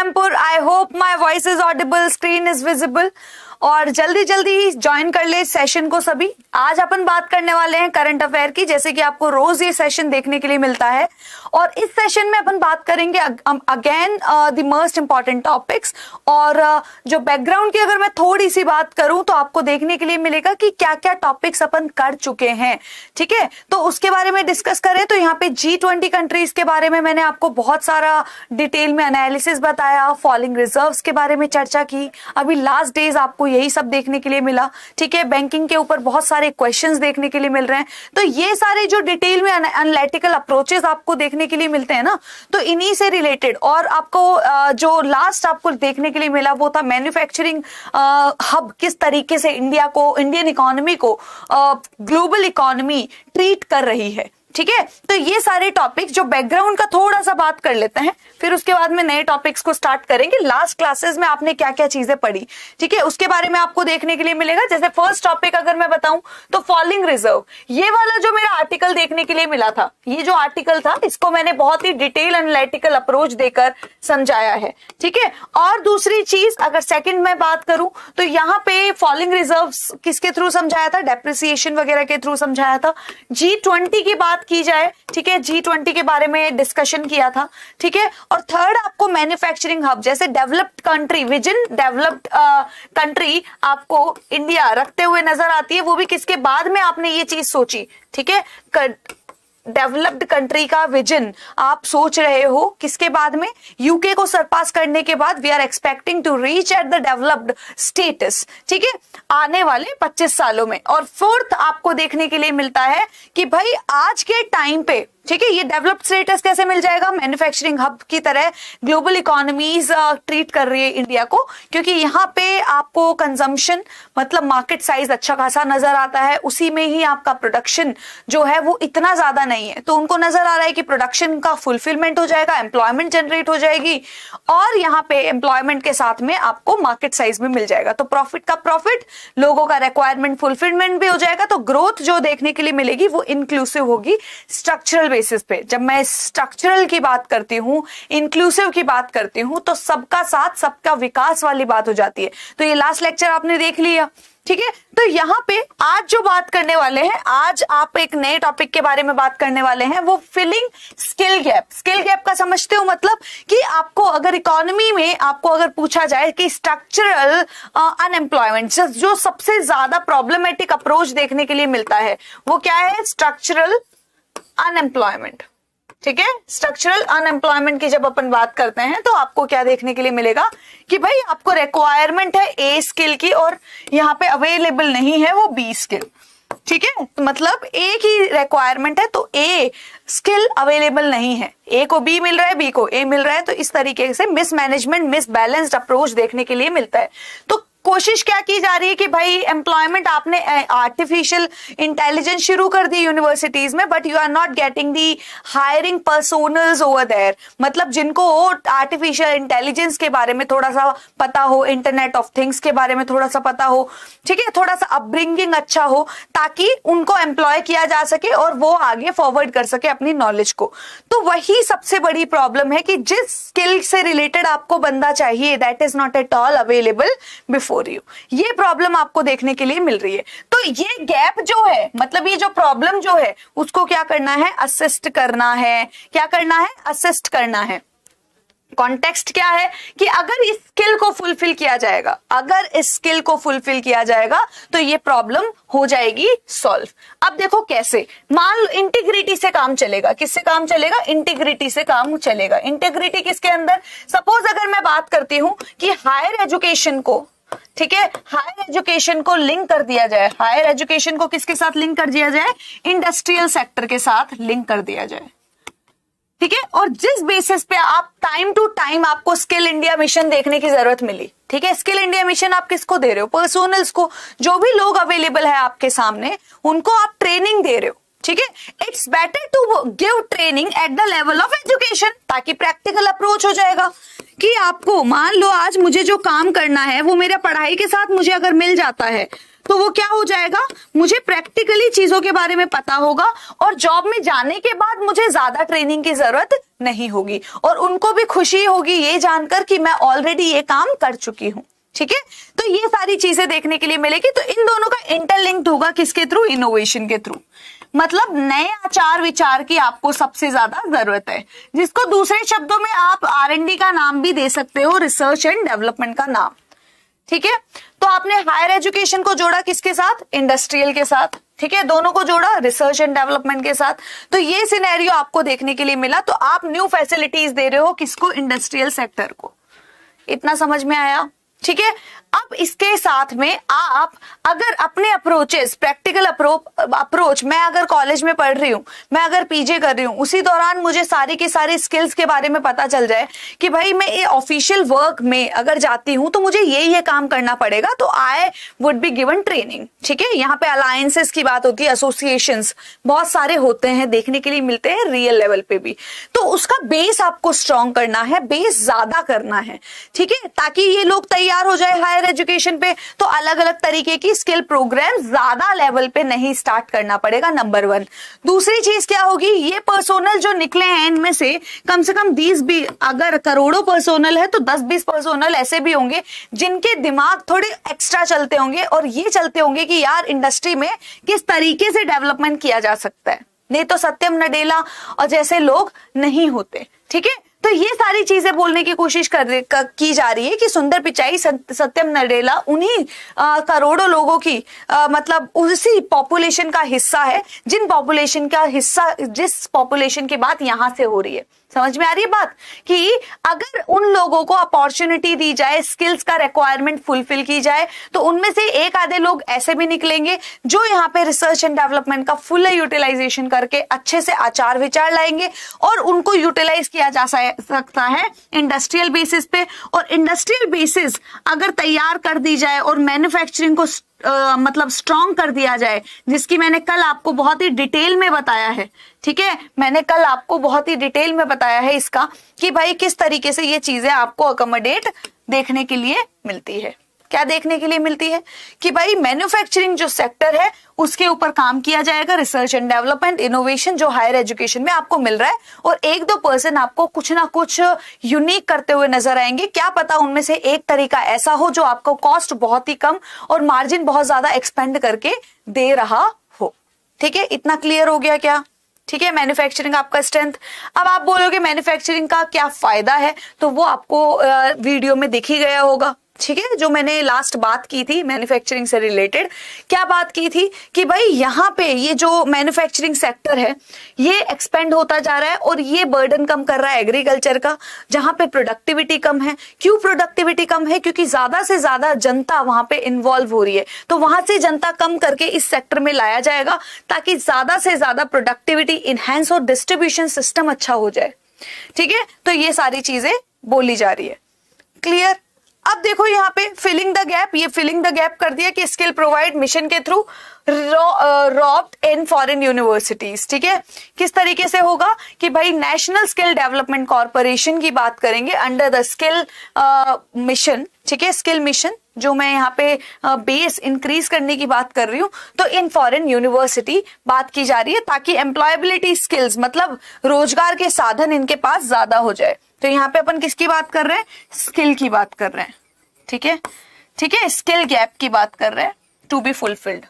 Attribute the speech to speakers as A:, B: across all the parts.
A: Rampur. I hope my voice is Audible, screen is visible. और जल्दी जल्दी ज्वाइन कर ले सेशन को सभी। आज अपन बात करने वाले हैं करंट अफेयर की, जैसे कि आपको रोज ये सेशन देखने के लिए मिलता है। और इस सेशन में अपन बात करेंगे again the most important topics. और जो बैकग्राउंड की अगर मैं थोड़ी सी बात करूं तो आपको देखने के लिए मिलेगा कि क्या क्या टॉपिक्स अपन कर चुके हैं। ठीक है, तो उसके बारे में डिस्कस करें तो यहाँ पे G20 कंट्रीज के बारे में मैंने आपको बहुत सारा डिटेल में एनालिसिस बताया, फॉलिंग रिजर्व्स के बारे में चर्चा की। अभी लास्ट डेज आपको यही सब देखने के लिए मिला। ठीक है, बैंकिंग के ऊपर बहुत सारे क्वेश्चंस देखने के लिए मिल रहे हैं। तो ये सारे जो डिटेल में एनालिटिकल अप्रोचेस आपको देखने के लिए मिलते हैं ना, तो इन्हीं से रिलेटेड। और आपको जो लास्ट आपको देखने के लिए मिला वो था मैन्युफैक्चरिंग हब, किस तरीके से इंडियन इकोनॉमी को ग्लोबल इकोनॉमी ट्रीट कर रही है। ठीक है, तो ये सारे टॉपिक्स जो बैकग्राउंड का थोड़ा सा बात कर लेते हैं, फिर उसके बाद में नए टॉपिक्स को स्टार्ट करेंगे। लास्ट क्लासेस में आपने क्या क्या चीजें पढ़ी, ठीक है, उसके बारे में आपको देखने के लिए मिलेगा। जैसे फर्स्ट टॉपिक अगर मैं बताऊं तो फॉलिंग रिजर्व, ये वाला जो मेरा आर्टिकल देखने के लिए मिला था, ये जो आर्टिकल था इसको मैंने बहुत ही डिटेल एनालिटिकल अप्रोच देकर समझाया है। ठीक है, और दूसरी चीज अगर सेकंड में बात करूं तो यहाँ पे फॉलिंग रिजर्व्स किसके थ्रू समझाया था, डेप्रिसिएशन वगैरह के थ्रू समझाया था। G20 की बात की जाए, ठीक है, G20 के बारे में डिस्कशन किया था। ठीक है, और थर्ड आपको मैन्युफैक्चरिंग हब, जैसे developed country, vision developed country आपको इंडिया रखते हुए नजर आती है, वो भी किसके बाद में आपने ये चीज सोची। ठीक है, डेवलप्ड कंट्री का विजन आप सोच रहे हो किसके बाद में, यूके को सरपास करने के बाद we are expecting to reach at the developed status. ठीक है, आने वाले 25 सालों में। और फोर्थ आपको देखने के लिए मिलता है कि भाई आज के टाइम पे, ठीक है, ये डेवलप्ड स्टेटस कैसे मिल जाएगा, मैन्युफैक्चरिंग हब की तरह ग्लोबल इकोनॉमीज ट्रीट कर रही है इंडिया को, क्योंकि यहाँ पे आपको कंजम्पशन मतलब मार्केट साइज अच्छा खासा नजर आता है, उसी में ही आपका प्रोडक्शन जो है वो इतना ज्यादा नहीं है। तो उनको नजर आ रहा है कि प्रोडक्शन का फुलफिलमेंट हो जाएगा, एम्प्लॉयमेंट जनरेट हो जाएगी, और यहाँ पे एम्प्लॉयमेंट के साथ में आपको मार्केट साइज भी मिल जाएगा। तो प्रॉफिट का प्रॉफिट, लोगों का रिक्वायरमेंट फुलफिलमेंट भी हो जाएगा। तो ग्रोथ जो देखने के लिए मिलेगी वो इंक्लूसिव होगी, स्ट्रक्चरल बेसिस पे। जब मैं स्ट्रक्चरल की बात करती हूँ, इंक्लूसिव की बात करती हूँ, तो सबका साथ सबका विकास वाली बात हो जाती है। तो ये लास्ट लेक्चर आपने देख लिया। ठीक है, तो यहाँ पे आज जो बात करने वाले हैं, आज आप एक नए टॉपिक के बारे में बात करने वाले हैं, वो filling skill gap. Skill gap का समझते हो मतलब कि आपको अगर इकोनॉमी में आपको अगर पूछा जाए कि स्ट्रक्चरल अनएम्प्लॉयमेंट, जो सबसे ज्यादा प्रॉब्लमेटिक अप्रोच देखने के लिए मिलता है, वो क्या है, स्ट्रक्चरल अनएम्प्लॉयमेंट। ठीक है, स्ट्रक्चरल अनएम्प्लॉयमेंट की जब अपन बात करते हैं तो आपको क्या देखने के लिए मिलेगा कि भाई आपको रिक्वायरमेंट है ए स्किल की और यहाँ पे अवेलेबल नहीं है वो बी स्किल। ठीक है, तो मतलब ए की रिक्वायरमेंट है तो ए स्किल अवेलेबल नहीं है, ए को बी मिल रहा है, बी को ए मिल रहा है। तो इस तरीके से मिसमैनेजमेंट, मिसबैलेंस्ड अप्रोच देखने के लिए मिलता है। तो कोशिश क्या की जा रही है कि भाई एम्प्लॉयमेंट, आपने आर्टिफिशियल इंटेलिजेंस शुरू कर दी यूनिवर्सिटीज में, but you are not getting the hiring personnels over there. मतलब जिनको आर्टिफिशियल इंटेलिजेंस के बारे में थोड़ा सा पता हो, इंटरनेट ऑफ थिंग्स के बारे में थोड़ा सा पता हो, ठीक है, थोड़ा सा अपब्रिंगिंग अच्छा हो, ताकि उनको एम्प्लॉय किया जा सके और वो आगे फॉरवर्ड कर सके अपनी नॉलेज को। तो वही सबसे बड़ी प्रॉब्लम है कि जिस स्किल से रिलेटेड आपको बंदा चाहिए, that is not at all available before you. ये प्रॉब्लम आपको देखने के लिए मिल रही है। तो ये गैप जो है, मतलब ये जो प्रॉब्लम जो है, उसको क्या करना है, असिस्ट करना है। क्या करना है, असिस्ट करना है। कॉन्टेक्स्ट क्या है कि अगर इस स्किल को फुलफिल किया जाएगा, अगर इस स्किल को फुलफिल किया जाएगा तो ये प्रॉब्लम हो जाएगी सॉल्व। अब देखो कैसे, मान लो इंटीग्रिटी से काम चलेगा। किससे काम चलेगा, इंटीग्रिटी से काम चलेगा। इंटीग्रिटी किसके अंदर, सपोज अगर मैं बात करती हूं कि हायर एजुकेशन को, ठीक है, हायर एजुकेशन को लिंक कर दिया जाए, हायर एजुकेशन को किसके साथ लिंक कर दिया जाए, इंडस्ट्रियल सेक्टर के साथ लिंक कर दिया जाए। ठीक है, और जिस बेसिस पे आप टाइम टू टाइम आपको स्किल इंडिया मिशन देखने की जरूरत मिली। ठीक है, स्किल इंडिया मिशन आप किसको दे रहे हो, पर्सोनल्स को, जो भी लोग अवेलेबल है आपके सामने, उनको आप ट्रेनिंग दे रहे हो। ठीक है। It's better to give training at the level of education, ताकि प्रैक्टिकल अप्रोच हो जाएगा कि आपको मान लो आज मुझे जो काम करना है वो मेरा पढ़ाई के साथ मुझे अगर मिल जाता है तो वो क्या हो जाएगा, मुझे प्रैक्टिकली चीजों के बारे में पता होगा और जॉब में जाने के बाद मुझे ज्यादा ट्रेनिंग की जरूरत नहीं होगी और उनको भी खुशी होगी ये जानकर कि मैं ऑलरेडी ये काम कर चुकी हूं। ठीक है, तो ये सारी चीजें देखने के लिए मिलेगी। तो इन दोनों का इंटरलिंक्ड होगा किसके थ्रू, इनोवेशन के थ्रू। मतलब नए आचार विचार की आपको सबसे ज्यादा जरूरत है, जिसको दूसरे शब्दों में आप R&D का नाम भी दे सकते हो, रिसर्च एंड डेवलपमेंट का नाम। ठीक है, तो आपने हायर एजुकेशन को जोड़ा किसके साथ, इंडस्ट्रियल के साथ। ठीक है, दोनों को जोड़ा रिसर्च एंड डेवलपमेंट के साथ। तो ये सिनेरियो आपको देखने के लिए मिला। तो आप न्यू फैसिलिटीज दे रहे हो किसको, इंडस्ट्रियल सेक्टर को। इतना समझ में आया। ठीक है, अब इसके साथ में आप अगर अपने अप्रोचेस, प्रैक्टिकल अप्रोच, मैं अगर कॉलेज में पढ़ रही हूँ, मैं अगर पीजे कर रही हूँ, उसी दौरान मुझे सारी की सारी स्किल्स के बारे में पता चल जाए कि भाई मैं ये ऑफिशियल वर्क में अगर जाती हूँ तो मुझे ये काम करना पड़ेगा, तो I would be given training. ठीक है, यहाँ पे अलायंसेस की बात होती है, एसोसिएशंस बहुत सारे होते हैं, देखने के लिए मिलते हैं रियल लेवल पे भी। तो उसका बेस आपको स्ट्रॉन्ग करना है, बेस ज्यादा करना है। ठीक है, ताकि ये लोग तैयार हो जाए हायर एजुकेशन पे, तो अलग अलग तरीके की स्किल प्रोग्राम ज्यादा लेवल पे नहीं स्टार्ट करना पड़ेगा, नंबर 1। दूसरी चीज क्या होगी, ये पर्सोनल जो निकले हैं इनमें से कम 20 भी, अगर करोड़ों पर्सोनल है तो 10-20 पर्सोनल ऐसे भी होंगे जिनके दिमाग थोड़े एक्स्ट्रा चलते होंगे और ये चलते होंगे कि यार इंडस्ट्री में किस तरीके से डेवलपमेंट किया जा सकता है, नहीं तो सत्यम नडेला और जैसे लोग नहीं होते। ठीक है, तो ये सारी चीजें बोलने की कोशिश की जा रही है कि सुंदर पिचाई, सत्यम नडेला उन्हीं करोड़ों लोगों की मतलब उसी पॉपुलेशन का हिस्सा है, जिस पॉपुलेशन की बात यहां से हो रही है। समझ में आ रही है बात, कि अगर उन लोगों को अपॉर्चुनिटी दी जाए, स्किल्स का रिक्वायरमेंट फुलफिल की जाए, तो उनमें से एक आधे लोग ऐसे भी निकलेंगे जो यहाँ पे रिसर्च एंड डेवलपमेंट का फुल यूटिलाइजेशन करके अच्छे से आचार विचार लाएंगे और उनको यूटिलाइज किया जा सकता है इंडस्ट्रियल बेसिस पे। और इंडस्ट्रियल बेसिस अगर तैयार कर दी जाए और मैन्युफैक्चरिंग को मतलब स्ट्रॉन्ग कर दिया जाए, जिसकी मैंने कल आपको बहुत ही डिटेल में बताया है। ठीक है, मैंने कल आपको बहुत ही डिटेल में बताया है इसका कि भाई किस तरीके से ये चीजें आपको अकोमोडेट देखने के लिए मिलती है। क्या देखने के लिए मिलती है कि भाई मैन्युफैक्चरिंग जो सेक्टर है उसके ऊपर काम किया जाएगा, रिसर्च एंड डेवलपमेंट, इनोवेशन जो हायर एजुकेशन में आपको मिल रहा है, और 1-2 पर्सन आपको कुछ ना कुछ यूनिक करते हुए नजर आएंगे। क्या पता उनमें से एक तरीका ऐसा हो जो आपको कॉस्ट बहुत ही कम और मार्जिन बहुत ज्यादा एक्सपेंड करके दे रहा हो। ठीक है, इतना क्लियर हो गया क्या। ठीक है, मैन्युफैक्चरिंग आपका स्ट्रेंथ। अब आप बोलोगे मैन्युफैक्चरिंग का क्या फायदा है, तो वो आपको वीडियो में दिख ही गया होगा। ठीक है, जो मैंने लास्ट बात की थी मैन्युफैक्चरिंग से रिलेटेड, क्या बात की थी कि भाई यहाँ पे ये जो मैन्युफैक्चरिंग सेक्टर है ये एक्सपेंड होता जा रहा है और ये बर्डन कम कर रहा है एग्रीकल्चर का, जहां पे प्रोडक्टिविटी कम है। क्यों प्रोडक्टिविटी कम है, क्योंकि ज्यादा से ज्यादा जनता वहां पे इन्वॉल्व हो रही है, तो वहां से जनता कम करके इस सेक्टर में लाया जाएगा ताकि ज्यादा से ज्यादा प्रोडक्टिविटी इनहैंस और डिस्ट्रीब्यूशन सिस्टम अच्छा हो जाए। ठीक है, तो ये सारी चीजें बोली जा रही है। क्लियर। अब देखो यहाँ पे फिलिंग द गैप, ये फिलिंग द गैप कर दिया कि स्किल प्रोवाइड मिशन के through robbed in foreign universities. ठीक है, किस तरीके से होगा कि भाई नेशनल स्किल डेवलपमेंट कॉर्पोरेशन की बात करेंगे अंडर द स्किल मिशन। ठीक है, स्किल मिशन जो मैं यहाँ पे बेस इंक्रीज करने की बात कर रही हूँ, तो इन फॉरेन यूनिवर्सिटी बात की जा रही है ताकि एम्प्लॉयबिलिटी स्किल्स मतलब रोजगार के साधन इनके पास ज्यादा हो जाए। तो यहाँ पे अपन किसकी बात कर रहे हैं, स्किल की बात कर रहे हैं। ठीक है, ठीक है, स्किल गैप की बात कर रहे हैं टू बी फुलफिल्ड।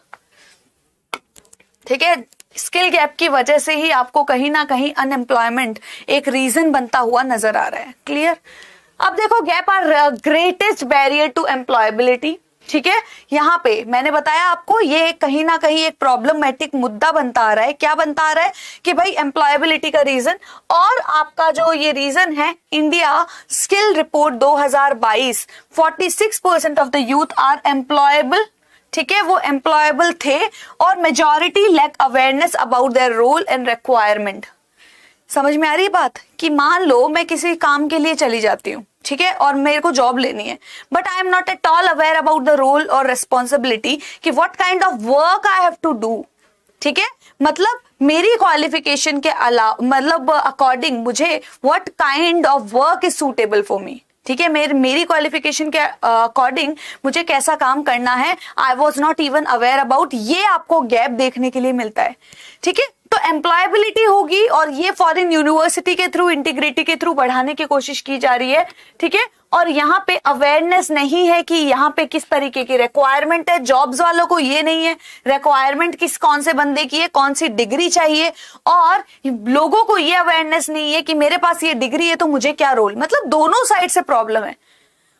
A: ठीक है, स्किल गैप की वजह से ही आपको कहीं ना कहीं अनएम्प्लॉयमेंट एक रीजन बनता हुआ नजर आ रहा है। क्लियर। अब देखो gap are greatest barrier to employability. ठीक है, यहाँ पे मैंने बताया आपको ये कहीं ना कहीं एक प्रॉब्लमेटिक मुद्दा बनता आ रहा है। क्या बनता आ रहा है कि भाई एम्प्लॉयबिलिटी का रीजन, और आपका जो ये रीजन है India skill report 2022, 46% of the youth are employable. ठीक है, वो एम्प्लॉयबल थे और majority lack awareness about their role and requirement. समझ में आ रही है बात, कि मान लो मैं किसी काम के लिए चली जाती हूँ, ठीक है, और मेरे को जॉब लेनी है, but I am not at all aware about the role और रेस्पॉन्सिबिलिटी कि what kind of work I have to do. ठीक है, मतलब मेरी क्वालिफिकेशन के अलावा, मतलब अकॉर्डिंग मुझे what kind of work is suitable for me, ठीक है, मेरी क्वालिफिकेशन के अकॉर्डिंग मुझे कैसा काम करना है, I was not even aware about, ये आपको गैप देखने के लिए मिलता है। ठीक है, तो एम्प्लॉयबिलिटी होगी और ये फॉरेन यूनिवर्सिटी के थ्रू, इंटीग्रिटी के थ्रू बढ़ाने की कोशिश की जा रही है। ठीक है, और यहाँ पे अवेयरनेस नहीं है कि यहाँ पे किस तरीके की रिक्वायरमेंट है, जॉब्स वालों को ये नहीं है रिक्वायरमेंट किस कौन से बंदे की है, कौन सी डिग्री चाहिए, और लोगों को ये अवेयरनेस नहीं है कि मेरे पास ये डिग्री है तो मुझे क्या रोल, मतलब दोनों साइड से प्रॉब्लम है।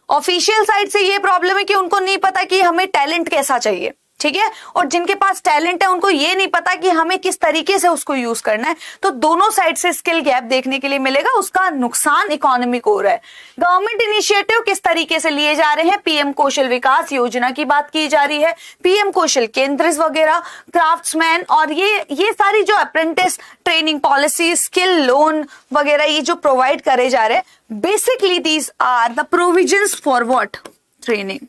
A: ऑफिशियल साइड से ये प्रॉब्लम है कि उनको नहीं पता कि हमें टैलेंट कैसा चाहिए, ठीक है, और जिनके पास टैलेंट है उनको ये नहीं पता कि हमें किस तरीके से उसको यूज करना है। तो दोनों साइड से स्किल गैप देखने के लिए मिलेगा, उसका नुकसान इकोनॉमी को हो रहा है। गवर्नमेंट इनिशिएटिव किस तरीके से लिए जा रहे हैं, पीएम कौशल विकास योजना की बात की जा रही है, पीएम कौशल केंद्र वगैरह, क्राफ्ट्समैन, और ये सारी जो apprentice training policy, skill loan वगैरह ये जो प्रोवाइड करे जा रहे हैं, basically these are the provisions for what, training.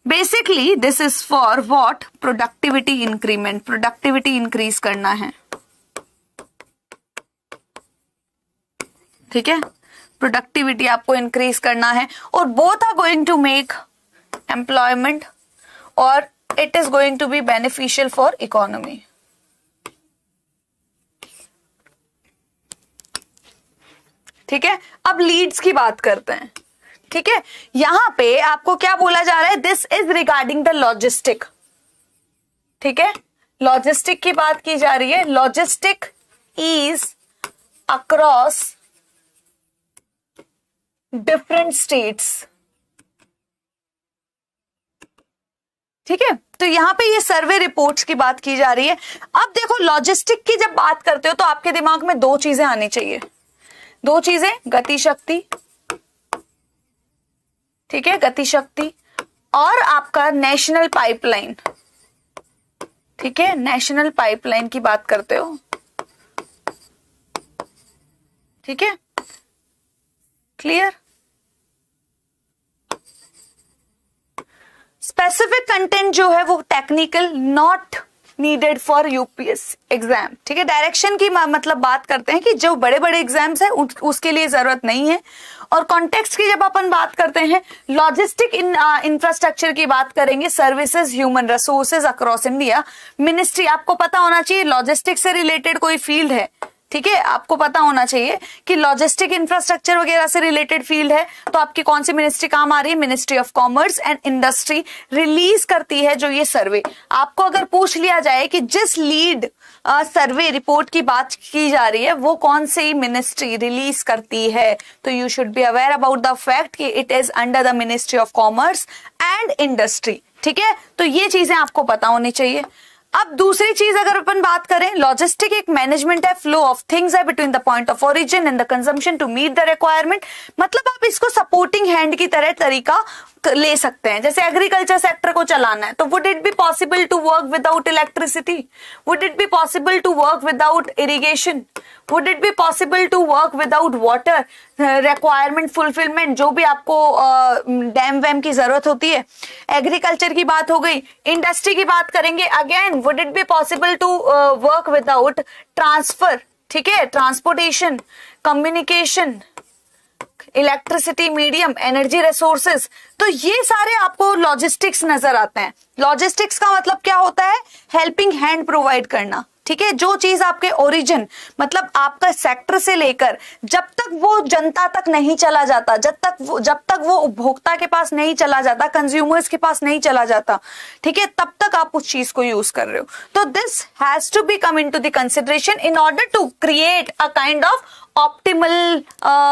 A: Basically this is for what, productivity increment, productivity increase करना है। ठीक है, प्रोडक्टिविटी आपको इंक्रीज करना है, और both are going to make employment और it is going to be beneficial for economy. ठीक है, अब लीड्स की बात करते हैं। ठीक है, यहां पे आपको क्या बोला जा रहा है, this is regarding the logistic. ठीक है, लॉजिस्टिक की बात की जा रही है, logistic is across different states. ठीक है, तो यहां पे ये सर्वे रिपोर्ट्स की बात की जा रही है। अब देखो, लॉजिस्टिक की जब बात करते हो तो आपके दिमाग में दो चीजें आनी चाहिए, दो चीजें, गति शक्ति, ठीक है, गति शक्ति, और आपका नेशनल पाइपलाइन। ठीक है, नेशनल पाइपलाइन की बात करते हो। ठीक है, क्लियर। स्पेसिफिक कंटेंट जो है वो technical, not needed for UPS exam. ठीक है, डायरेक्शन की मतलब बात करते हैं कि जो बड़े बड़े एग्जाम्स है उसके लिए जरूरत नहीं है। और कॉन्टेक्स्ट की जब अपन बात करते हैं, लॉजिस्टिक इंफ्रास्ट्रक्चर की बात करेंगे, services, human resources across India, ministry, आपको पता होना चाहिए लॉजिस्टिक से रिलेटेड कोई फील्ड है, ठीक है, आपको पता होना चाहिए कि लॉजिस्टिक इंफ्रास्ट्रक्चर वगैरह से रिलेटेड फील्ड है, तो आपकी कौन सी मिनिस्ट्री काम आ रही है, ministry of commerce and industry release करती है जो ये सर्वे। आपको अगर पूछ लिया जाए कि जिस लीड सर्वे रिपोर्ट की बात की जा रही है वो कौन सी मिनिस्ट्री रिलीज करती है, तो you should be aware about the fact कि it is under the ministry of commerce and industry. ठीक है, तो ये चीजें आपको पता होनी चाहिए। अब दूसरी चीज अगर अपन बात करें, लॉजिस्टिक एक मैनेजमेंट है, फ्लो ऑफ थिंग्स है between the point of origin and the consumption to meet the requirement. मतलब आप इसको सपोर्टिंग हैंड की तरह तरीका ले सकते हैं। जैसे एग्रीकल्चर सेक्टर को चलाना है तो would it be possible to work without electricity, would it be possible to work without irrigation, would it be possible to work without water requirement fulfilment, जो भी आपको डैम वैम की जरूरत होती है। एग्रीकल्चर की बात हो गई। इंडस्ट्री की बात करेंगे, again would it be possible to work without transfer, ठीक है, transportation, communication, electricity medium, energy resources. तो ये सारे आपको लॉजिस्टिक्स नजर आते हैं। लॉजिस्टिक्स का मतलब क्या होता है, हेल्पिंग हैंड प्रोवाइड करना। ठीक है, जो चीज आपके ओरिजिन मतलब आपका सेक्टर से लेकर जब तक वो जनता तक नहीं चला जाता, जब तक वो उपभोक्ता के पास नहीं चला जाता, कंज्यूमर्स के पास नहीं चला जाता, ठीक है, तब तक आप उस चीज को यूज कर रहे हो। तो this has to be come into the consideration in order to create a kind of optimal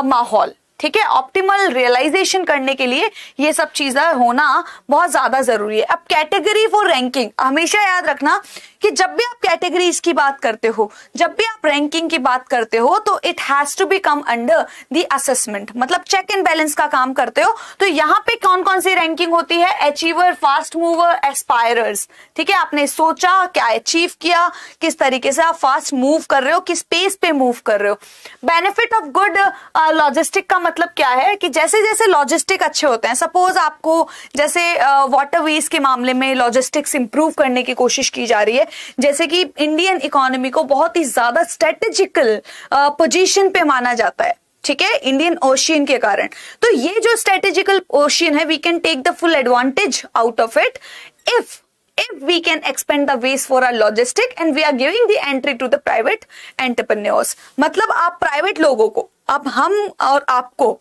A: माहौल। ठीक है, ऑप्टिमल रियलाइजेशन करने के लिए ये सब चीजें होना बहुत ज्यादा जरूरी है। अब कैटेगरी फॉर रैंकिंग, हमेशा याद रखना कि जब भी आप कैटेगरीज की बात करते हो, जब भी आप रैंकिंग की बात करते हो, तो it has to be come under the assessment, मतलब चेक एंड बैलेंस का काम करते हो। तो यहाँ पे कौन कौन सी रैंकिंग होती है, अचीवर, फास्ट मूवर, एस्पायरर्स। ठीक है, आपने सोचा, क्या अचीव किया, किस तरीके से आप फास्ट मूव कर रहे हो, किस पेस पे मूव कर रहे हो। बेनिफिट ऑफ गुड लॉजिस्टिक का मतलब क्या है कि जैसे जैसे लॉजिस्टिक अच्छे होते हैं, सपोज आपको जैसे वाटरवेज के मामले में लॉजिस्टिक्स इंप्रूव करने की कोशिश की जा रही है, जैसे कि इंडियन इकोनॉमी को बहुत ही ज्यादा स्ट्रेटेजिकल पोजीशन पे माना जाता है, ठीक है, इंडियन ओशियन के कारण। तो ये जो स्ट्रेटेजिकल ओशियन है, we can take the full advantage out of it if we can expand the ways for our logistic and we are giving the entry to the private entrepreneurs। मतलब आप private लोगों को, अब हम और आपको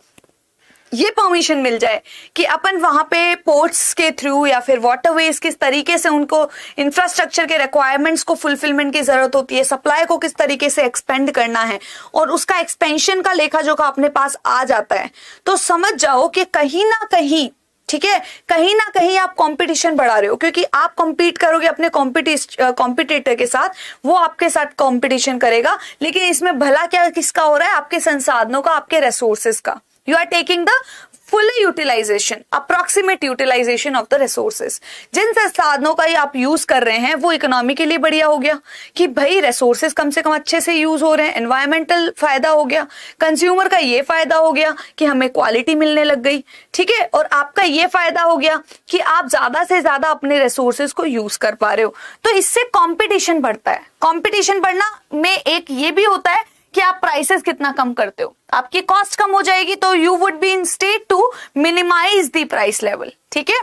A: ये परमिशन मिल जाए कि अपन वहां पे पोर्ट्स के थ्रू या फिर वाटरवेज किस तरीके से उनको इंफ्रास्ट्रक्चर के रिक्वायरमेंट्स को फुलफिलमेंट की जरूरत होती है, सप्लाई को किस तरीके से एक्सपेंड करना है, और उसका एक्सपेंशन का लेखा जोखा अपने पास आ जाता है, तो समझ जाओ कि कहीं ना कहीं, ठीक है, कहीं ना कहीं आप कंपटीशन बढ़ा रहे हो, क्योंकि आप compete करोगे अपने कॉम्पिटिटर के साथ, वो आपके साथ कंपटीशन करेगा, लेकिन इसमें भला क्या किसका हो रहा है? आपके संसाधनों का, आपके रिसोर्सेज का। You are taking the full utilisation, approximate utilisation of the resources. जिन संसाधनों का ही आप यूज कर रहे हैं वो इकोनॉमी के लिए बढ़िया हो गया कि भाई रिसोर्सेज कम से कम अच्छे से यूज हो रहे हैं, एनवायरमेंटल फायदा हो गया, कंज्यूमर का ये फायदा हो गया कि हमें क्वालिटी मिलने लग गई, ठीक है, और आपका ये फायदा हो गया कि आप ज्यादा से ज्यादा अपने रिसोर्सेज को यूज कर पा रहे हो। तो इससे कॉम्पिटिशन बढ़ता है। कॉम्पिटिशन बढ़ना में एक ये भी होता है कि आप प्राइसेस कितना कम करते हो, आपकी कॉस्ट कम हो जाएगी, तो you would be in state to minimise the price level, ठीक है,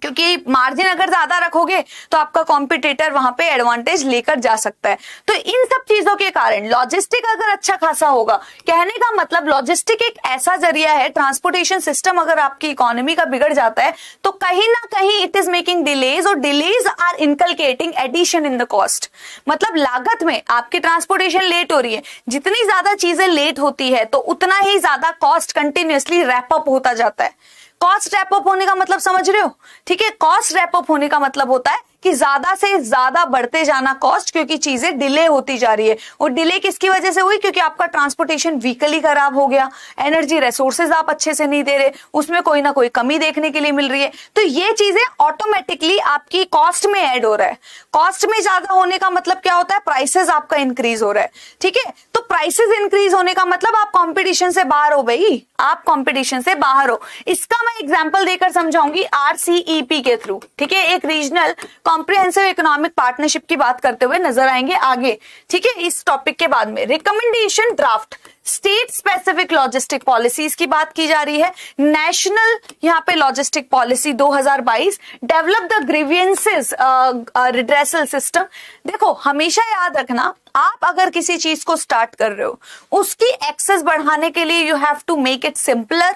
A: क्योंकि मार्जिन अगर ज्यादा रखोगे तो आपका कॉम्पिटिटर वहां पे एडवांटेज लेकर जा सकता है। तो इन सब चीजों के कारण लॉजिस्टिक अगर अच्छा खासा होगा, कहने का मतलब लॉजिस्टिक एक ऐसा जरिया है, ट्रांसपोर्टेशन सिस्टम अगर आपकी इकोनॉमी का बिगड़ जाता है तो कहीं ना कहीं इट इज मेकिंग डिलेज, और delays are inculcating addition in the cost. मतलब लागत में आपकी ट्रांसपोर्टेशन लेट हो रही है, जितनी ज्यादा चीजें लेट होती है तो उतना ही ज्यादा कॉस्ट कंटिन्यूअसली रैप अप होता जाता है। कॉस्ट रैप अप होने का मतलब समझ रहे हो, ठीक है, कॉस्ट रैप अप होने का मतलब होता है कि ज्यादा से ज्यादा बढ़ते जाना कॉस्ट, क्योंकि चीजें डिले होती जा रही है। और डिले किसकी वजह से हुई? क्योंकि आपका ट्रांसपोर्टेशन व्हीकल ही खराब हो गया, एनर्जी रिसोर्सेज आप अच्छे से नहीं दे रहे, उसमें कोई ना कोई कमी देखने के लिए मिल रही है। तो ये चीजें ऑटोमेटिकली आपकी कॉस्ट में ऐड हो रहा है। कॉस्ट में ज्यादा होने का मतलब क्या होता है? प्राइसेस आपका इंक्रीज हो रहा है, ठीक है। तो प्राइसेस इंक्रीज होने का मतलब आप कॉम्पिटिशन से बाहर हो भाई, आप कॉम्पिटिशन से बाहर हो। इसका मैं एग्जाम्पल देकर समझाऊंगी RCEP के थ्रू, ठीक है, एक रीजनल कॉम्प्रिहेंसिव इकोनॉमिक पार्टनरशिप की बात करते हुए नजर आएंगे आगे, ठीक है, इस टॉपिक के बाद में। Recommendation draft, state specific logistic policies की बात की जा रही है। नेशनल यहाँ पे logistic policy 2022, develop the grievances redressal system. देखो हमेशा याद रखना, आप अगर किसी चीज को स्टार्ट कर रहे हो, उसकी एक्सेस बढ़ाने के लिए you have to make it simpler,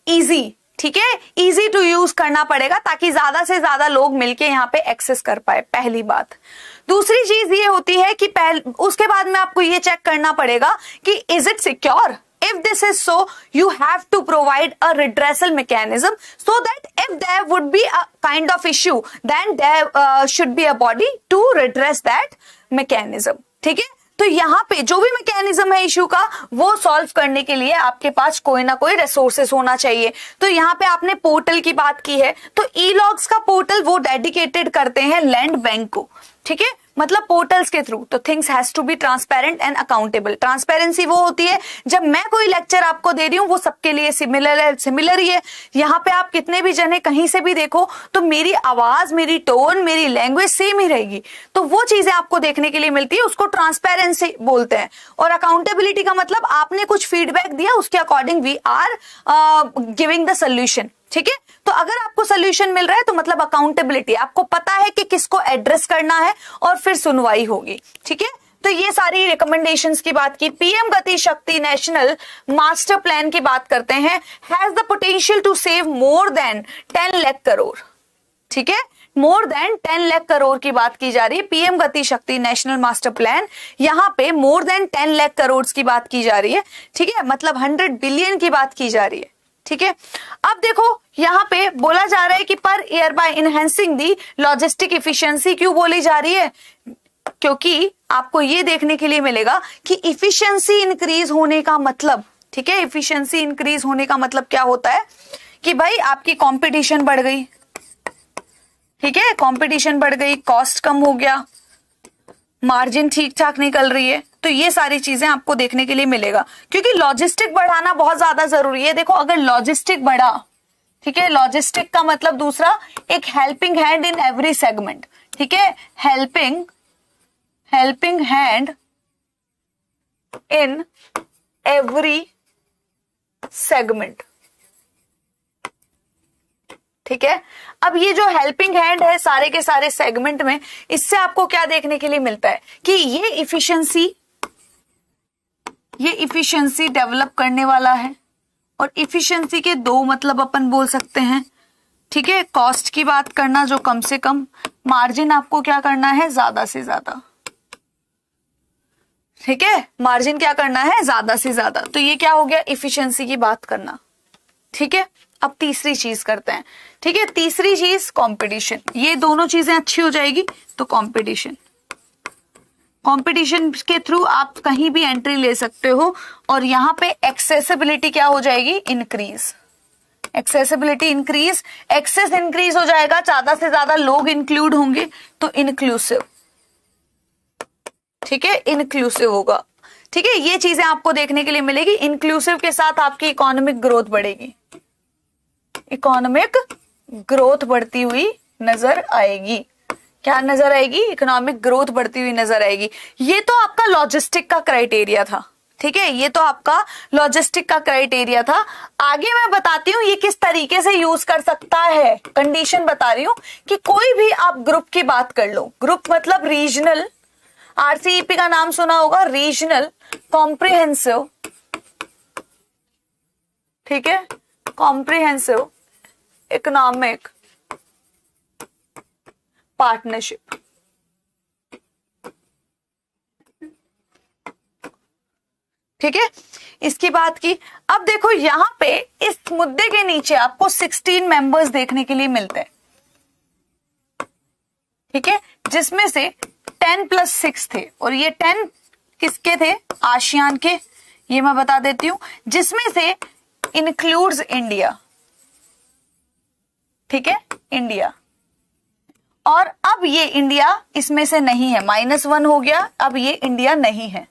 A: easy, ठीक है, इजी टू यूज करना पड़ेगा ताकि ज्यादा से ज्यादा लोग मिलके यहाँ पे एक्सेस कर पाए, पहली बात। दूसरी चीज ये होती है कि उसके बाद में आपको ये चेक करना पड़ेगा कि is it secure. If this is so, you have to provide a redressal mechanism so that if there would be a kind of issue, then there should be a body to redress that mechanism, ठीक है। तो यहाँ पे जो भी mechanism है issue का, वो सॉल्व करने के लिए आपके पास कोई ना कोई रिसोर्सेस होना चाहिए। तो यहाँ पे आपने पोर्टल की बात की है, तो ई-लॉग्स का पोर्टल वो डेडिकेटेड करते हैं लैंड बैंक को, ठीक है, मतलब पोर्टल्स के थ्रू। तो things has to be transparent and accountable. Transparency वो होती है जब मैं कोई लेक्चर आपको दे रही हूँ वो सबके लिए सिमिलर है, सिमिलर ही है। यहाँ पे आप कितने भी जने कहीं से भी देखो तो मेरी आवाज, मेरी टोन, मेरी लैंग्वेज सेम ही रहेगी। तो वो चीजें आपको देखने के लिए मिलती है, उसको ट्रांसपेरेंसी बोलते हैं। और अकाउंटेबिलिटी का मतलब आपने कुछ फीडबैक दिया, उसके according we are giving the solution, ठीक है। तो अगर आपको सोल्यूशन मिल रहा है तो मतलब अकाउंटेबिलिटी, आपको पता है कि किसको एड्रेस करना है और फिर सुनवाई होगी, ठीक है। तो ये सारी रिकमेंडेशंस की बात की। पीएम गति शक्ति नेशनल मास्टर प्लान की बात करते हैं, has the potential to save more than 10 lakh crore, ठीक है, मोर देन 10 लाख करोड़ की बात की जा रही है। पीएम गति शक्ति नेशनल मास्टर प्लान, यहाँ पे मोर देन 10 लाख करोड़ की बात की जा रही है, ठीक है, मतलब 100 बिलियन की बात की जा रही है, ठीक है। अब देखो यहाँ पे बोला जा रहा है कि per year by enhancing the logistic efficiency. क्यों बोली जा रही है? क्योंकि आपको ये देखने के लिए मिलेगा कि इफिशियंसी इंक्रीज होने का मतलब, ठीक है, इफिशियंसी इंक्रीज होने का मतलब क्या होता है कि भाई आपकी कंपटीशन बढ़ गई, ठीक है, कंपटीशन बढ़ गई, कॉस्ट कम हो गया, मार्जिन ठीक ठाक निकल रही है, तो ये सारी चीजें आपको देखने के लिए मिलेगा, क्योंकि लॉजिस्टिक बढ़ाना बहुत ज्यादा जरूरी है। देखो अगर लॉजिस्टिक बढ़ा, ठीक है, लॉजिस्टिक का मतलब दूसरा एक helping hand in every segment, ठीक है, helping hand in every segment, ठीक है। अब ये जो हेल्पिंग हैंड है सारे के सारे सेगमेंट में, इससे आपको क्या देखने के लिए मिलता है कि ये इफिशिएंसी डेवलप करने वाला है। और इफिशिएंसी के दो मतलब अपन बोल सकते हैं, ठीक है, कॉस्ट की बात करना जो कम से कम, मार्जिन आपको क्या करना है, ज्यादा से ज्यादा, ठीक है, मार्जिन क्या करना है, ज्यादा से ज्यादा। तो ये क्या हो गया, इफिशिएंसी की बात करना, ठीक है। अब तीसरी चीज करते हैं, ठीक है, तीसरी चीज कंपटीशन। ये दोनों चीजें अच्छी हो जाएगी तो कंपटीशन के थ्रू आप कहीं भी एंट्री ले सकते हो। और यहां पे एक्सेसिबिलिटी क्या हो जाएगी, increase, accessibility increase, access increase हो जाएगा, ज्यादा से ज्यादा लोग इंक्लूड होंगे तो इंक्लूसिव, ठीक है, इंक्लूसिव होगा, ठीक है। ये चीजें आपको देखने के लिए मिलेगी। इंक्लूसिव के साथ आपकी इकोनॉमिक ग्रोथ बढ़ेगी, इकोनॉमिक ग्रोथ बढ़ती हुई नजर आएगी। क्या नजर आएगी, इकोनॉमिक ग्रोथ बढ़ती हुई नजर आएगी। ये तो आपका लॉजिस्टिक का क्राइटेरिया था, ठीक है, ये तो आपका लॉजिस्टिक का क्राइटेरिया था। आगे मैं बताती हूँ ये किस तरीके से यूज कर सकता है। कंडीशन बता रही हूं कि कोई भी आप ग्रुप की बात कर लो, ग्रुप मतलब रीजनल, आरसीईपी का नाम सुना होगा, रीजनल कॉम्प्रिहेंसिव, ठीक है, कॉम्प्रिहेंसिव इकोनॉमिक पार्टनरशिप, ठीक है, इसकी बात की। अब देखो यहां पे इस मुद्दे के नीचे आपको 16 मेंबर्स देखने के लिए मिलते हैं, ठीक है, जिसमें से 10 + 6 थे। और ये 10 किसके थे, आसियान के, ये मैं बता देती हूं, जिसमें से इंक्लूड्स इंडिया, ठीक है, इंडिया। और अब ये इंडिया इसमें से नहीं है, -1 हो गया, अब ये इंडिया नहीं है।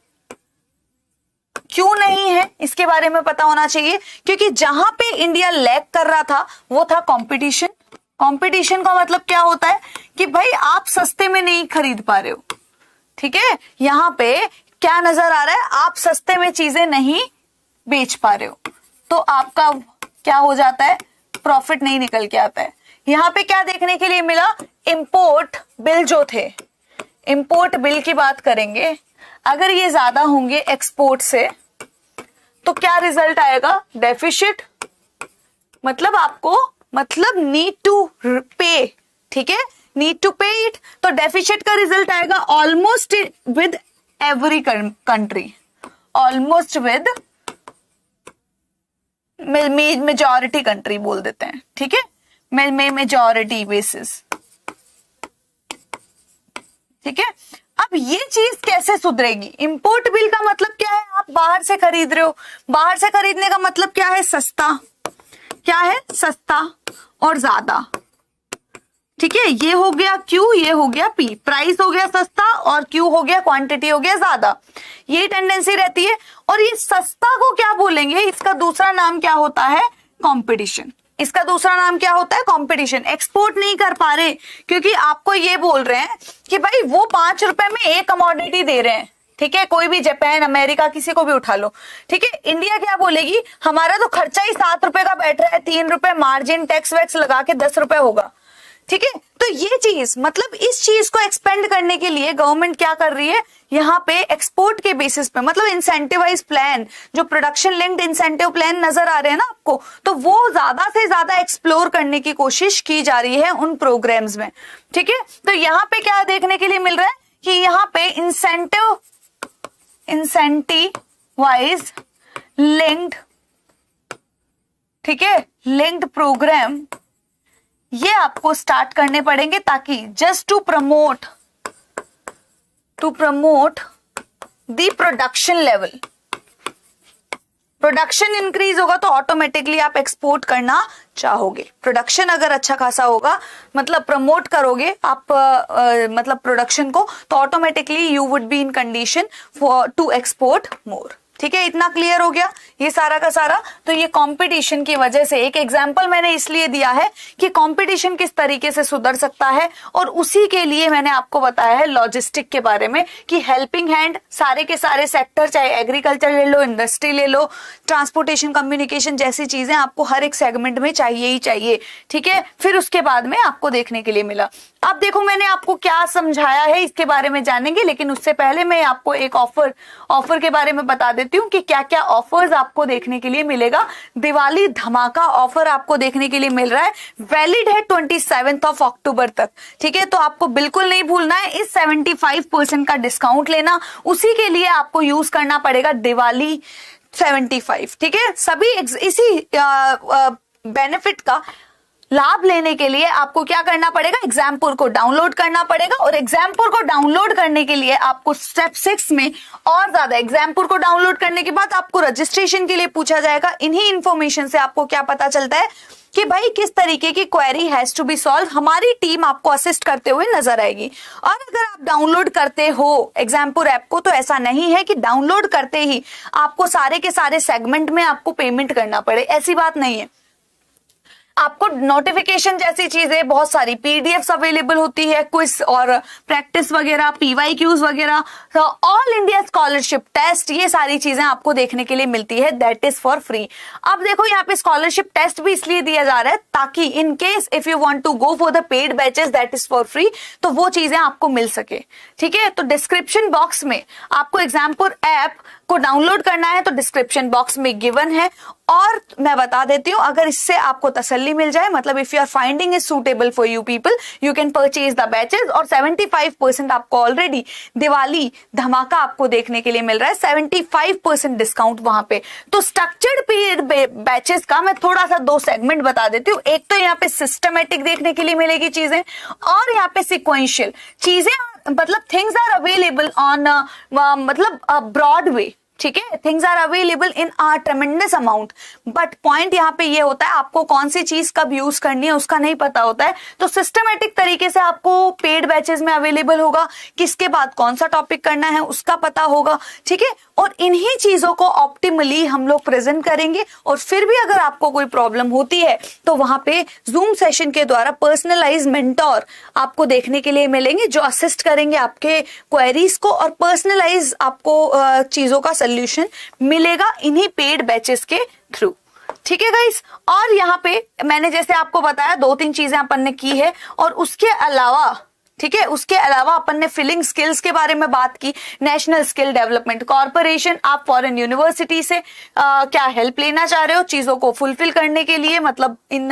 A: क्यों नहीं है इसके बारे में पता होना चाहिए, क्योंकि जहां पे इंडिया लैग कर रहा था वो था कंपटीशन। कंपटीशन का मतलब क्या होता है कि भाई आप सस्ते में नहीं खरीद पा रहे हो, ठीक है, यहां पे क्या नजर आ रहा है, आप सस्ते में चीजें नहीं बेच पा रहे हो, तो आपका क्या हो जाता है, प्रॉफिट नहीं निकल के आता है। यहां पे क्या देखने के लिए मिला, इंपोर्ट बिल जो थे, इंपोर्ट बिल की बात करेंगे, अगर ये ज्यादा होंगे एक्सपोर्ट से तो क्या रिजल्ट आएगा, डेफिसिट, मतलब आपको, मतलब नीड टू पे, ठीक है, नीड टू पे इट, तो डेफिसिट का रिजल्ट आएगा almost with every country, almost with majority country बोल देते हैं, ठीक है, मेजॉरिटी बेसिस, ठीक है। अब ये चीज कैसे सुधरेगी, इंपोर्ट बिल का मतलब क्या है, आप बाहर से खरीद रहे हो, बाहर से खरीदने का मतलब क्या है, सस्ता, क्या है, सस्ता और ज्यादा, ठीक है, ये हो गया क्यू, ये हो गया पी, प्राइस हो गया सस्ता और क्यू हो गया क्वांटिटी हो गया ज्यादा, ये टेंडेंसी रहती है। और ये सस्ता को क्या बोलेंगे, इसका दूसरा नाम क्या होता है, कंपटीशन, इसका दूसरा नाम क्या होता है, कंपटीशन। एक्सपोर्ट नहीं कर पा रहे क्योंकि आपको ये बोल रहे हैं कि भाई वो 5 रुपए में एक कमोडिटी दे रहे हैं, ठीक है, कोई भी जापान, अमेरिका, किसी को भी उठा लो, ठीक है, इंडिया क्या बोलेगी, हमारा तो खर्चा ही 7 रुपए का बैठ रहा है, 3 रुपए मार्जिन टैक्स वैक्स लगा के 10 रुपए होगा, ठीक है। तो ये चीज, मतलब इस चीज को एक्सपेंड करने के लिए गवर्नमेंट क्या कर रही है, यहाँ पे एक्सपोर्ट के बेसिस पे, मतलब इंसेंटिवाइज प्लान, जो प्रोडक्शन लिंक्ड इंसेंटिव प्लान नजर आ रहे हैं ना आपको, तो वो ज्यादा से ज्यादा एक्सप्लोर करने की कोशिश की जा रही है उन प्रोग्राम्स में, ठीक है। तो यहाँ पे क्या देखने के लिए मिल रहा है कि यहाँ पे इंसेंटिवाइज लिंक्ड, ठीक है, लिंक्ड प्रोग्राम, ये आपको स्टार्ट करने पड़ेंगे, ताकि just to promote the production production increase होगा तो ऑटोमेटिकली आप एक्सपोर्ट करना चाहोगे। प्रोडक्शन अगर अच्छा खासा होगा, मतलब प्रमोट करोगे आप मतलब प्रोडक्शन को, तो automatically you would be in condition for to export more. ठीक है, इतना क्लियर हो गया ये सारा का सारा। तो ये कंपटीशन की वजह से एक एग्जांपल मैंने इसलिए दिया है कि कंपटीशन किस तरीके से सुधर सकता है, और उसी के लिए मैंने आपको बताया है लॉजिस्टिक के बारे में कि हेल्पिंग हैंड सारे के सारे सेक्टर, चाहे एग्रीकल्चर ले लो, इंडस्ट्री ले लो, ट्रांसपोर्टेशन, कम्युनिकेशन जैसी चीजें आपको हर एक सेगमेंट में चाहिए ही चाहिए। ठीक है, फिर उसके बाद में आपको देखने के लिए मिला। अब देखो मैंने आपको क्या समझाया है इसके बारे में जानेंगे, लेकिन उससे पहले मैं आपको एक ऑफर के बारे में बता देती हूँ कि क्या क्या ऑफर्स आपको देखने के लिए मिलेगा। दिवाली धमाका ऑफर आपको देखने के लिए मिल रहा है, वैलिड है 27 अक्टूबर तक। ठीक है, तो आपको बिल्कुल नहीं भूलना है इस 75% का डिस्काउंट लेना, उसी के लिए आपको यूज करना पड़ेगा दिवाली 75। ठीक है, सभी इसी बेनिफिट का लाभ लेने के लिए आपको क्या करना पड़ेगा, एग्जामपुर को डाउनलोड करना पड़ेगा, और एग्जामपुर को डाउनलोड करने के लिए आपको स्टेप 6 में और ज्यादा, एग्जामपुर को डाउनलोड करने के बाद आपको रजिस्ट्रेशन के लिए पूछा जाएगा। इन्हीं इंफॉर्मेशन से आपको क्या पता चलता है कि भाई किस तरीके की query has to be solve, हमारी टीम आपको असिस्ट करते हुए नजर आएगी। और अगर आप डाउनलोड करते हो एग्जामपुर ऐप को, तो ऐसा नहीं है कि डाउनलोड करते ही आपको सारे के सारे सेगमेंट में आपको पेमेंट करना पड़े, ऐसी बात नहीं है। आपको नोटिफिकेशन जैसी चीजें बहुत सारी पीडीएफ्स अवेलेबल होती है, क्विज और प्रैक्टिस वगैरह, पीवाईक्यूज वगैरह, तो ऑल इंडिया स्कॉलरशिप टेस्ट, ये सारी चीजें आपको देखने के लिए मिलती है, दैट इज फॉर फ्री। अब देखो यहाँ पे स्कॉलरशिप टेस्ट भी इसलिए दिया जा रहा है ताकि in case if you want to go for the paid batches that is for free, तो वो चीजें आपको मिल सके। ठीक है, तो डिस्क्रिप्शन बॉक्स में आपको एग्जामपुर ऐप को डाउनलोड करना है तो डिस्क्रिप्शन बॉक्स में गिवन है। और मैं बता देती हूँ, अगर इससे आपको तसल्ली मिल जाए, मतलब if you are finding it suitable for you people, you can purchase the batches, और 75% आपको ऑलरेडी दिवाली धमाका आपको देखने के लिए मिल रहा है, 75% डिस्काउंट वहां पे। तो स्ट्रक्चर्ड पीरियड बैचेस का मैं थोड़ा सा 2 सेगमेंट बता देती हूँ। एक तो यहाँ पे सिस्टमेटिक देखने के लिए मिलेगी चीजें, और यहाँ पे सिक्वेंशियल चीजें, मतलब थिंग्स आर अवेलेबल ऑन मतलब ब्रॉड वे। ठीक है, things are available in a tremendous amount, but point यहाँ पे ये होता है आपको कौन सी चीज कब यूज करनी है उसका नहीं पता होता है। तो सिस्टमेटिक तरीके से आपको पेड बैचेस में अवेलेबल होगा, किसके बाद कौन सा टॉपिक करना है उसका पता होगा। ठीक है, और इन्हीं चीजों को ऑप्टिमली हम लोग प्रेजेंट करेंगे, और फिर भी अगर आपको कोई प्रॉब्लम होती है तो वहां पे जूम सेशन के द्वारा पर्सनलाइज मेंटोर आपको देखने के लिए मिलेंगे, जो असिस्ट करेंगे आपके क्वेरीज को, और पर्सनलाइज आपको चीजों का सोल्यूशन मिलेगा इन्हीं पेड बैचेस के थ्रू। ठीक है गाइस, और यहाँ पे मैंने जैसे आपको बताया 2-3 चीजें अपन ने की है, और उसके अलावा, ठीक है, उसके अलावा अपन ने फिलिंग स्किल्स के बारे में बात की। नेशनल स्किल डेवलपमेंट कॉर्पोरेशन, आप फॉरेन यूनिवर्सिटी से क्या हेल्प लेना चाह रहे हो चीजों को फुलफिल करने के लिए, मतलब इन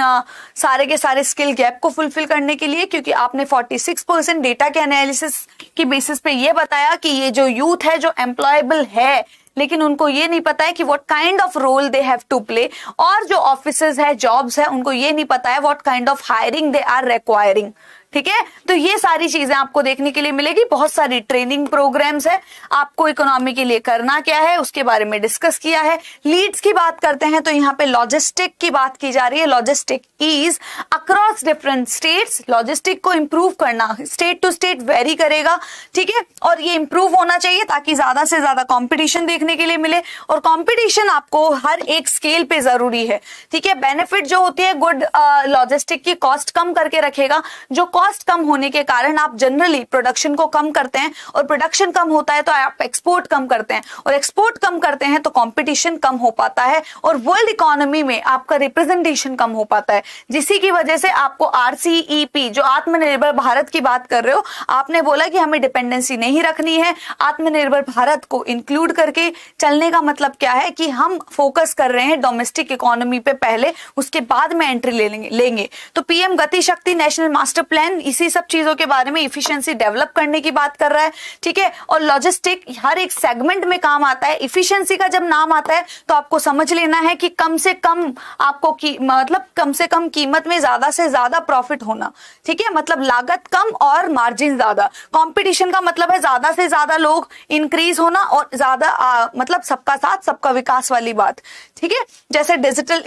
A: सारे के सारे स्किल गैप को फुलफिल करने के लिए, क्योंकि आपने 46% डेटा के एनालिसिस की बेसिस पे ये बताया कि ये जो यूथ है जो एम्प्लॉयबल है, लेकिन उनको ये नहीं पता है कि what kind of role they have to play, और जो ऑफिसेज है, जॉब्स है, उनको ये नहीं पता है what kind of hiring they are requiring. ठीक है, तो ये सारी चीजें आपको देखने के लिए मिलेगी। बहुत सारी ट्रेनिंग प्रोग्राम्स है, आपको इकोनॉमी के लिए करना क्या है उसके बारे में डिस्कस किया है। लीड्स की बात करते हैं तो यहाँ पे लॉजिस्टिक की बात की जा रही है। Logistic is across different states, logistic को इंप्रूव करना स्टेट टू स्टेट वेरी करेगा। ठीक है, और ये इंप्रूव होना चाहिए ताकि ज्यादा से ज्यादा कंपटीशन देखने के लिए मिले, और कंपटीशन आपको हर एक स्केल पे जरूरी है। ठीक है, बेनिफिट जो होती है गुड लॉजिस्टिक की कॉस्ट कम करके रखेगा, जो कॉस्ट कम होने के कारण आप जनरली प्रोडक्शन को कम करते हैं, और प्रोडक्शन कम होता है तो आप एक्सपोर्ट कम करते हैं, और एक्सपोर्ट कम करते हैं तो कंपटीशन कम हो पाता है, और वर्ल्ड इकोनॉमी में आपका रिप्रेजेंटेशन कम हो पाता है, जिसी की वजह से आपको RCEP जो आत्मनिर्भर भारत की बात कर रहे हो, आपने बोला कि हमें डिपेंडेंसी नहीं रखनी है, आत्मनिर्भर भारत को इंक्लूड करके चलने का मतलब क्या है कि हम फोकस कर रहे हैं डोमेस्टिक इकोनॉमी पे पहले, उसके बाद में एंट्री लेंगे। तो PM गति शक्ति नेशनल मास्टर प्लान अगेन इसी सब चीजों के बारे में, इफिशिएंसी डेवलप करने की बात कर रहा है, ठीक है। और लॉजिस्टिक हर एक सेगमेंट में काम आता है। इफिशिएंसी का जब नाम आता है तो आपको समझ लेना है कि कम से कम आपको मतलब कम से कम कीमत में ज्यादा से ज्यादा प्रॉफिट होना, ठीक है। मतलब लागत कम और मार्जिन ज्यादा। कंपटीशन का मतलब है ज्यादा से ज्यादा लोग इंक्रीज होना और ज्यादा मतलब सबका साथ सबका विकास वाली बात, ठीक है। जैसे डिजिटल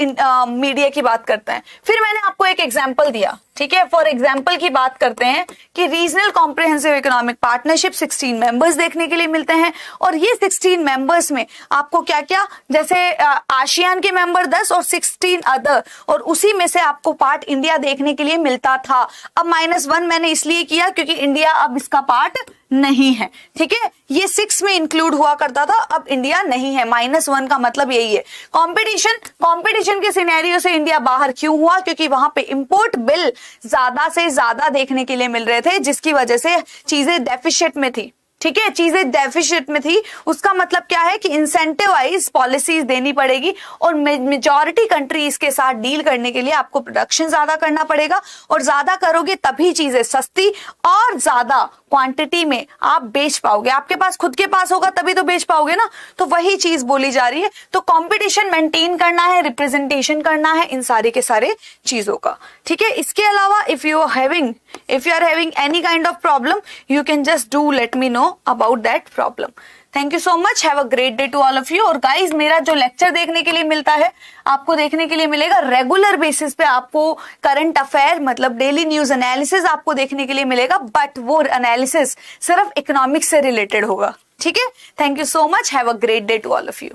A: मीडिया की बात करते हैं। फिर मैंने आपको एक एग्जांपल दिया, ठीक है। फॉर एग्जांपल की बात करते हैं कि regional comprehensive economic partnership 16 members देखने के लिए मिलते हैं। और ये 16 मेंबर्स में आपको क्या क्या, जैसे आसियान के मेंबर 10 और 16 अदर, और उसी में से आपको पार्ट इंडिया देखने के लिए मिलता था। अब -1 मैंने इसलिए किया क्योंकि इंडिया अब इसका पार्ट नहीं है, ठीक है। ये 6 में इंक्लूड हुआ करता था, अब इंडिया नहीं है। -1 का मतलब यही है। कंपटीशन के सिनेरियो से इंडिया बाहर क्यों हुआ? क्योंकि वहां पे इंपोर्ट बिल ज्यादा से ज्यादा देखने के लिए मिल रहे थे, जिसकी वजह से चीजें डेफिसिट में थी, ठीक है। चीजें डेफिसिट में थी, उसका मतलब क्या है कि इंसेंटिवाइज पॉलिसीज देनी पड़ेगी और मेजॉरिटी कंट्रीज के साथ डील करने के लिए आपको प्रोडक्शन ज्यादा करना पड़ेगा, और ज्यादा करोगे तभी चीजें सस्ती और ज्यादा क्वांटिटी में आप बेच पाओगे। आपके पास खुद के पास होगा तभी तो बेच पाओगे ना। तो वही चीज बोली जा रही है। तो कंपटीशन मेंटेन करना है, रिप्रेजेंटेशन करना है इन सारे के सारे चीजों का, ठीक है। इसके अलावा if you are having any kind of problem, you can just do let me know about that problem. Thank you so much, have a great day to all of you. और गाइज, मेरा जो lecture देखने के लिए मिलता है, आपको देखने के लिए मिलेगा रेगुलर बेसिस पे। आपको करंट अफेयर मतलब डेली न्यूज एनालिसिस आपको देखने के लिए मिलेगा, बट वो एनालिसिस सिर्फ इकोनॉमिक्स से रिलेटेड होगा, ठीक है। Thank you so much, have a great day to all of you.